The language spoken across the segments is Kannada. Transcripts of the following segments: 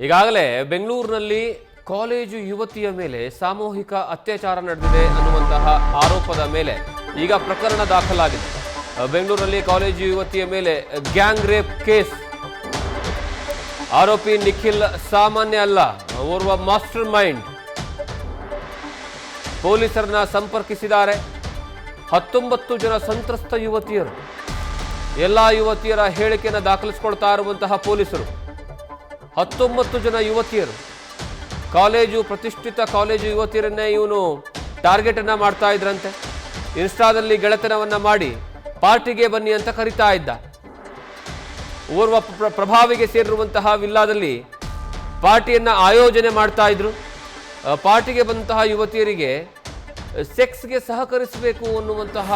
ಈಗಾಗಲೇ ಬೆಂಗಳೂರಿನಲ್ಲಿ ಕಾಲೇಜು ಯುವತಿಯ ಮೇಲೆ ಸಾಮೂಹಿಕ ಅತ್ಯಾಚಾರ ನಡೆದಿದೆ ಅನ್ನುವಂತಹ ಆರೋಪದ ಮೇಲೆ ಈಗ ಪ್ರಕರಣ ದಾಖಲಾಗಿದೆ. ಬೆಂಗಳೂರಿನಲ್ಲಿ ಕಾಲೇಜು ಯುವತಿಯ ಮೇಲೆ ಗ್ಯಾಂಗ್ ರೇಪ್ ಕೇಸ್. ಆರೋಪಿ ನಿಖಿಲ್ ಸಾಮಾನ್ಯ ಅಲ್ಲ, ಓರ್ವ ಮಾಸ್ಟರ್ ಮೈಂಡ್. ಪೊಲೀಸರನ್ನ ಸಂಪರ್ಕಿಸಿದ್ದಾರೆ. 19 ಜನ ಸಂತ್ರಸ್ತ ಯುವತಿಯರು. ಎಲ್ಲ ಯುವತಿಯರ ಹೇಳಿಕೆಯನ್ನು ದಾಖಲಿಸಿಕೊಳ್ತಾ ಇರುವಂತಹ ಪೊಲೀಸರು 19 ಜನ ಯುವತಿಯರು, ಪ್ರತಿಷ್ಠಿತ ಕಾಲೇಜು ಯುವತಿಯರನ್ನೇ ಇವನು ಟಾರ್ಗೆಟ್ ಅನ್ನ ಮಾಡ್ತಾ ಇದ್ರಂತೆ. ಇನ್ಸ್ಟಾದಲ್ಲಿ ಗೆಳೆತನವನ್ನ ಮಾಡಿ ಪಾರ್ಟಿಗೆ ಬನ್ನಿ ಅಂತ ಕರೀತಾ ಇದ್ದ. ಓರ್ವ ಪ್ರಭಾವಿಗೆ ಸೇರಿರುವಂತಹ ವಿಲ್ಲಾದಲ್ಲಿ ಪಾರ್ಟಿಯನ್ನ ಆಯೋಜನೆ ಮಾಡ್ತಾ ಇದ್ರು. ಪಾರ್ಟಿಗೆ ಬಂದಂತಹ ಯುವತಿಯರಿಗೆ ಸೆಕ್ಸ್ಗೆ ಸಹಕರಿಸಬೇಕು ಅನ್ನುವಂತಹ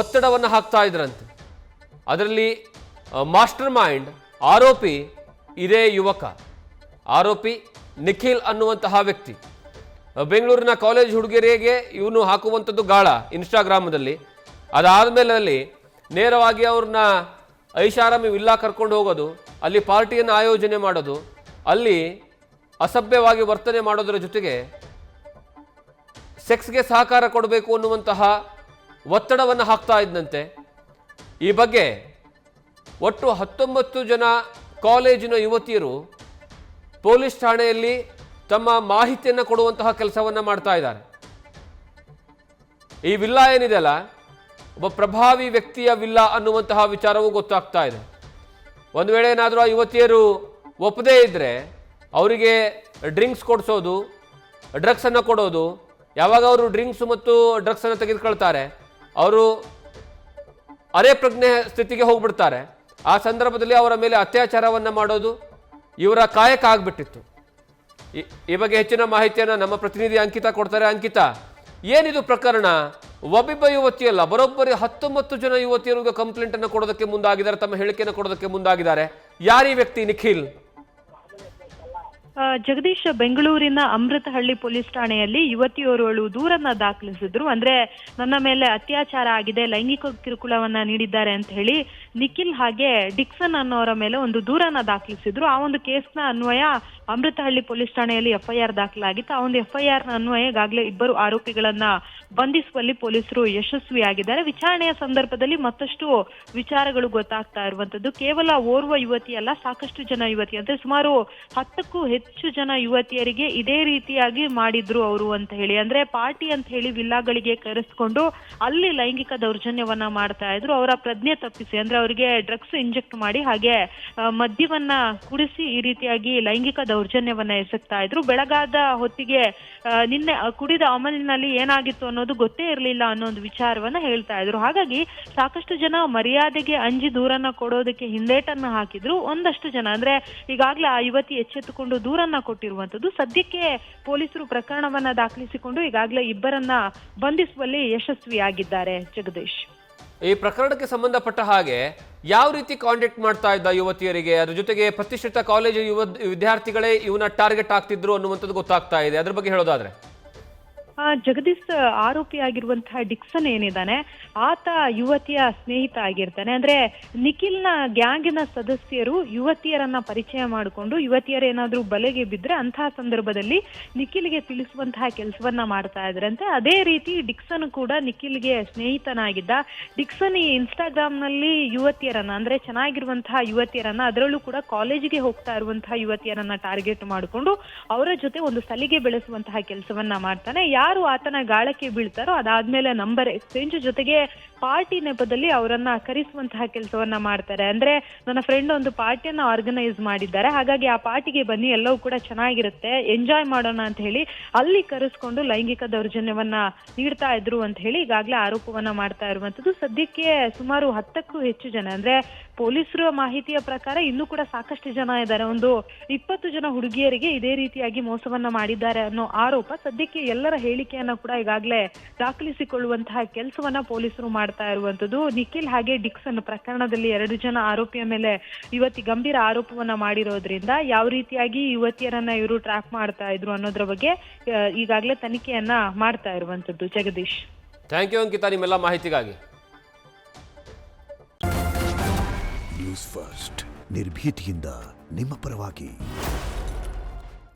ಒತ್ತಡವನ್ನು ಹಾಕ್ತಾ ಇದ್ರಂತೆ. ಅದರಲ್ಲಿ ಮಾಸ್ಟರ್ ಮೈಂಡ್ ಆರೋಪಿ ಇದೇ ಯುವಕ, ಆರೋಪಿ ನಿಖಿಲ್ ಅನ್ನುವಂತಹ ವ್ಯಕ್ತಿ. ಬೆಂಗಳೂರಿನ ಕಾಲೇಜ್ ಹುಡುಗಿಯರಿಗೆ ಇವನು ಹಾಕುವಂಥದ್ದು ಗಾಳ ಇನ್ಸ್ಟಾಗ್ರಾಮದಲ್ಲಿ. ಅದಾದಮೇಲೆ ಅಲ್ಲಿ ನೇರವಾಗಿ ಅವ್ರನ್ನ ಐಷಾರಾಮಿ ವಿಲ್ಲಾ ಕರ್ಕೊಂಡು ಹೋಗೋದು, ಅಲ್ಲಿ ಪಾರ್ಟಿಯನ್ನು ಆಯೋಜನೆ ಮಾಡೋದು, ಅಲ್ಲಿ ಅಸಭ್ಯವಾಗಿ ವರ್ತನೆ ಮಾಡೋದರ ಜೊತೆಗೆ ಸೆಕ್ಸ್ಗೆ ಸಹಕಾರ ಕೊಡಬೇಕು ಅನ್ನುವಂತಹ ಒತ್ತಡವನ್ನು ಹಾಕ್ತಾ ಇದ್ದಂತೆ. ಈ ಬಗ್ಗೆ ಒಟ್ಟು 19 ಜನ ಕಾಲೇಜಿನ ಯುವತಿಯರು ಪೊಲೀಸ್ ಠಾಣೆಯಲ್ಲಿ ತಮ್ಮ ಮಾಹಿತಿಯನ್ನು ಕೊಡುವಂತಹ ಕೆಲಸವನ್ನು ಮಾಡ್ತಾ ಇದ್ದಾರೆ. ಈ ವಿಲ್ಲಾ ಏನಿದೆಯಲ್ಲ, ಒಬ್ಬ ಪ್ರಭಾವಿ ವ್ಯಕ್ತಿಯ ವಿಲ್ಲಾ ಅನ್ನುವಂತಹ ವಿಚಾರವೂ ಗೊತ್ತಾಗ್ತಾ ಇದೆ. ಒಂದು ವೇಳೆ ಏನಾದರೂ ಆ ಯುವತಿಯರು ಒಪ್ಪದೇ ಇದ್ದರೆ ಅವರಿಗೆ ಡ್ರಿಂಕ್ಸ್ ಕೊಡಿಸೋದು, ಡ್ರಗ್ಸನ್ನು ಕೊಡೋದು. ಯಾವಾಗ ಅವರು ಡ್ರಿಂಕ್ಸ್ ಮತ್ತು ಡ್ರಗ್ಸನ್ನು ತೆಗೆದುಕೊಳ್ತಾರೆ, ಅವರು ಅರೆ ಪ್ರಜ್ಞೆ ಸ್ಥಿತಿಗೆ ಹೋಗ್ಬಿಡ್ತಾರೆ. ಆ ಸಂದರ್ಭದಲ್ಲಿ ಅವರ ಮೇಲೆ ಅತ್ಯಾಚಾರವನ್ನು ಮಾಡೋದು ಇವರ ಕಾಯಕ ಆಗ್ಬಿಟ್ಟಿತ್ತು. ಈ ಬಗ್ಗೆ ಹೆಚ್ಚಿನ ಮಾಹಿತಿಯನ್ನು ನಮ್ಮ ಪ್ರತಿನಿಧಿ ಅಂಕಿತಾ ಕೊಡ್ತಾರೆ. ಅಂಕಿತಾ, ಏನಿದು ಪ್ರಕರಣ? ಒಬ್ಬೊಬ್ಬ ಯುವತಿಯಲ್ಲ, ಬರೋಬ್ಬರಿ 19 ಜನ ಯುವತಿಯರಿಗೆ ಕಂಪ್ಲೇಂಟ್ ಅನ್ನು ಕೊಡೋದಕ್ಕೆ ಮುಂದಾಗಿದ್ದಾರೆ, ತಮ್ಮ ಹೇಳಿಕೆಯನ್ನು ಕೊಡೋದಕ್ಕೆ ಮುಂದಾಗಿದ್ದಾರೆ. ಯಾರೀ ವ್ಯಕ್ತಿ ನಿಖಿಲ್? ಜಗದೀಶ್, ಬೆಂಗಳೂರಿನ ಅಮೃತಹಳ್ಳಿ ಪೊಲೀಸ್ ಠಾಣೆಯಲ್ಲಿ ಯುವತಿಯೋರ್ವಳು ದೂರನ್ನ ದಾಖಲಿಸಿದ್ರು. ಅಂದ್ರೆ ನನ್ನ ಮೇಲೆ ಅತ್ಯಾಚಾರ ಆಗಿದೆ, ಲೈಂಗಿಕ ಕಿರುಕುಳವನ್ನ ನೀಡಿದ್ದಾರೆ ಅಂತ ಹೇಳಿ ನಿಖಿಲ್ ಹಾಗೆ ಡಿಕ್ಸನ್ ಅನ್ನೋರ ಮೇಲೆ ಒಂದು ದೂರನ್ನ ದಾಖಲಿಸಿದ್ರು. ಆ ಒಂದು ಕೇಸ್ನ ಅನ್ವಯ ಅಮೃತಹಳ್ಳಿ ಪೊಲೀಸ್ ಠಾಣೆಯಲ್ಲಿ FIR ದಾಖಲಾಗಿತ್ತು. ಆ ಒಂದು FIR ನ ಅನ್ವಯ ಈಗಾಗಲೇ 2 ಆರೋಪಿಗಳನ್ನ ಬಂಧಿಸುವಲ್ಲಿ ಪೊಲೀಸರು ಯಶಸ್ವಿಯಾಗಿದ್ದಾರೆ. ವಿಚಾರಣೆಯ ಸಂದರ್ಭದಲ್ಲಿ ಮತ್ತಷ್ಟು ವಿಚಾರಗಳು ಗೊತ್ತಾಗ್ತಾ ಇರುವಂತದ್ದು. ಕೇವಲ ಓರ್ವ ಯುವತಿ ಅಲ್ಲ, ಸಾಕಷ್ಟು ಜನ ಯುವತಿ, ಅಂದ್ರೆ ಸುಮಾರು 10ಕ್ಕೂ ಹೆಚ್ಚು ಜನ ಯುವತಿಯರಿಗೆ ಇದೇ ರೀತಿಯಾಗಿ ಮಾಡಿದ್ರು ಅವರು ಅಂತ ಹೇಳಿ. ಅಂದ್ರೆ ಪಾರ್ಟಿ ಅಂತ ಹೇಳಿ ವಿಲ್ಲಾಗಳಿಗೆ ಕರೆಸ್ಕೊಂಡು ಅಲ್ಲಿ ಲೈಂಗಿಕ ದೌರ್ಜನ್ಯವನ್ನ ಮಾಡ್ತಾ ಇದ್ರು. ಅವರ ಪ್ರಜ್ಞೆ ತಪ್ಪಿಸಿ, ಅಂದ್ರೆ ಅವರಿಗೆ ಡ್ರಗ್ಸ್ ಇಂಜೆಕ್ಟ್ ಮಾಡಿ ಹಾಗೆ ಮದ್ಯವನ್ನ ಕುಡಿಸಿ ಈ ರೀತಿಯಾಗಿ ಲೈಂಗಿಕ ದೌರ್ಜನ್ಯವನ್ನ ಎಸಗ್ತಾ ಇದ್ರು. ಬೆಳಗಾದ ಹೊತ್ತಿಗೆ ನಿನ್ನೆ ಕುಡಿದ ಅಮಲಿನಲ್ಲಿ ಏನಾಗಿತ್ತು ಅನ್ನೋದು ಗೊತ್ತೇ ಇರಲಿಲ್ಲ ಅನ್ನೋ ಒಂದು ವಿಚಾರವನ್ನ ಹೇಳ್ತಾ ಇದ್ರು. ಹಾಗಾಗಿ ಸಾಕಷ್ಟು ಜನ ಮರ್ಯಾದೆಗೆ ಅಂಜಿ ದೂರನ್ನ ಕೊಡೋದಕ್ಕೆ ಹಿಂದೇಟನ್ನ ಹಾಕಿದ್ರು. ಒಂದಷ್ಟು ಜನ, ಅಂದ್ರೆ ಈಗಾಗಲೇ ಆ ಯುವತಿ ಎಚ್ಚೆತ್ತುಕೊಂಡು ದೂರನ್ನ ಕೊಟ್ಟಿರುವಂತದ್ದು. ಸದ್ಯಕ್ಕೆ ಪೊಲೀಸರು ಪ್ರಕರಣವನ್ನ ದಾಖಲಿಸಿಕೊಂಡು ಈಗಾಗಲೇ 2ರನ್ನ ಬಂಧಿಸುವಲ್ಲಿ ಯಶಸ್ವಿಯಾಗಿದ್ದಾರೆ. ಜಗದೀಶ್, ಈ ಪ್ರಕರಣಕ್ಕೆ ಸಂಬಂಧಪಟ್ಟ ಹಾಗೆ ಯಾವ ರೀತಿ ಕಾಂಟ್ಯಾಕ್ಟ್ ಮಾಡ್ತಾ ಇದ್ದ ಯುವತಿಯರಿಗೆ, ಅದ್ರ ಜೊತೆಗೆ ಪ್ರತಿಷ್ಠಿತ ಕಾಲೇಜು ವಿದ್ಯಾರ್ಥಿಗಳೇ ಇವನ ಟಾರ್ಗೆಟ್ ಆಗ್ತಿದ್ರು ಅನ್ನುವಂಥದ್ದು ಗೊತ್ತಾಗ್ತಾ ಇದೆ. ಅದ್ರ ಬಗ್ಗೆ ಹೇಳೋದಾದ್ರೆ ಜಗದೀಶ್, ಆರೋಪಿಯಾಗಿರುವಂತಹ ಡಿಕ್ಸನ್ ಏನಿದ್ದಾನೆ ಆತ ಯುವತಿಯ ಸ್ನೇಹಿತ ಆಗಿರ್ತಾನೆ. ಅಂದ್ರೆ ನಿಖಿಲ್ನ ಗ್ಯಾಂಗಿನ ಸದಸ್ಯರು ಯುವತಿಯರನ್ನ ಪರಿಚಯ ಮಾಡಿಕೊಂಡು ಯುವತಿಯರು ಏನಾದ್ರೂ ಬಲೆಗೆ ಬಿದ್ರೆ ಅಂತಹ ಸಂದರ್ಭದಲ್ಲಿ ನಿಖಿಲ್ಗೆ ತಿಳಿಸುವಂತಹ ಕೆಲಸವನ್ನ ಮಾಡ್ತಾ ಇದ್ರಂತೆ. ಅದೇ ರೀತಿ ಡಿಕ್ಸನ್ ಕೂಡ ನಿಖಿಲ್ಗೆ ಸ್ನೇಹಿತನಾಗಿದ್ದ. ಡಿಕ್ಸನ್ ಈ ಇನ್ಸ್ಟಾಗ್ರಾಮ್ ನಲ್ಲಿ ಯುವತಿಯರನ್ನ, ಅಂದ್ರೆ ಚೆನ್ನಾಗಿರುವಂತಹ ಯುವತಿಯರನ್ನ, ಅದರಲ್ಲೂ ಕೂಡ ಕಾಲೇಜಿಗೆ ಹೋಗ್ತಾ ಇರುವಂತಹ ಯುವತಿಯರನ್ನ ಟಾರ್ಗೆಟ್ ಮಾಡಿಕೊಂಡು ಅವರ ಜೊತೆ ಒಂದು ಸಲಿಗೆ ಬೆಳೆಸುವಂತಹ ಕೆಲಸವನ್ನ ಮಾಡ್ತಾನೆ. ಯಾರು ಆತನ ಗಾಳಕ್ಕೆ ಬೀಳ್ತಾರೋ ಅದಾದ್ಮೇಲೆ ನಂಬರ್ ಎಕ್ಸ್ಚೇಂಜ್ ಜೊತೆಗೆ ಪಾರ್ಟಿ ನೆಪದಲ್ಲಿ ಅವರನ್ನ ಕರೆಸುವಂತಹ ಕೆಲಸವನ್ನ ಮಾಡ್ತಾರೆ. ಅಂದ್ರೆ ನನ್ನ ಫ್ರೆಂಡ್ ಒಂದು ಪಾರ್ಟಿಯನ್ನ ಆರ್ಗನೈಸ್ ಮಾಡಿದ್ದಾರೆ, ಹಾಗಾಗಿ ಆ ಪಾರ್ಟಿಗೆ ಬನ್ನಿ, ಎಲ್ಲವೂ ಕೂಡ ಚೆನ್ನಾಗಿರುತ್ತೆ, ಎಂಜಾಯ್ ಮಾಡೋಣ ಅಂತ ಹೇಳಿ ಅಲ್ಲಿ ಕರೆಸ್ಕೊಂಡು ಲೈಂಗಿಕ ದೌರ್ಜನ್ಯವನ್ನ ನೀಡ್ತಾ ಇದ್ರು ಅಂತ ಹೇಳಿ ಈಗಾಗಲೇ ಆರೋಪವನ್ನ ಮಾಡ್ತಾ ಇರುವಂತದ್ದು. ಸದ್ಯಕ್ಕೆ ಸುಮಾರು 10ಕ್ಕೂ ಹೆಚ್ಚು ಜನ, ಅಂದ್ರೆ ಪೊಲೀಸರ ಮಾಹಿತಿಯ ಪ್ರಕಾರ ಇನ್ನೂ ಕೂಡ ಸಾಕಷ್ಟು ಜನ ಇದ್ದಾರೆ. ಒಂದು 20 ಜನ ಹುಡುಗಿಯರಿಗೆ ಇದೇ ರೀತಿಯಾಗಿ ಮೋಸವನ್ನ ಮಾಡಿದ್ದಾರೆ ಅನ್ನೋ ಆರೋಪ. ಸದ್ಯಕ್ಕೆ ಎಲ್ಲರ ಹೇಳಿಕೆಯನ್ನ ಕೂಡ ಈಗಾಗಲೇ ದಾಖಲಿಸಿಕೊಳ್ಳುವಂತಹ ಕೆಲಸವನ್ನ ಪೊಲೀಸರು ಮಾಡ್ತಾ ಇರುವಂತದ್ದು. ನಿಖಿಲ್ ಹಾಗೆ ಡಿಕ್ಸನ್ ಪ್ರಕರಣದಲ್ಲಿ 2 ಜನ ಆರೋಪಿಯ ಮೇಲೆ ಯುವತಿ ಗಂಭೀರ ಆರೋಪವನ್ನ ಮಾಡಿರೋದ್ರಿಂದ ಯಾವ ರೀತಿಯಾಗಿ ಯುವತಿಯರನ್ನ ಇವರು ಟ್ರ್ಯಾಪ್ ಮಾಡ್ತಾ ಇದ್ರು ಅನ್ನೋದ್ರ ಬಗ್ಗೆ ಈಗಾಗಲೇ ತನಿಖೆಯನ್ನ ಮಾಡ್ತಾ ಇರುವಂತದ್ದು. ಜಗದೀಶ್, ಥ್ಯಾಂಕ್ ಯು ಅಂಕಿತಾ ನಿಮ್ಮೆಲ್ಲ ಮಾಹಿತಿಗಾಗಿ. ನ್ಯೂಸ್ ಫಸ್ಟ್ ನಿರ್ಭೀತಿಯಿಂದ ನಿಮ್ಮ ಪರವಾಗಿ.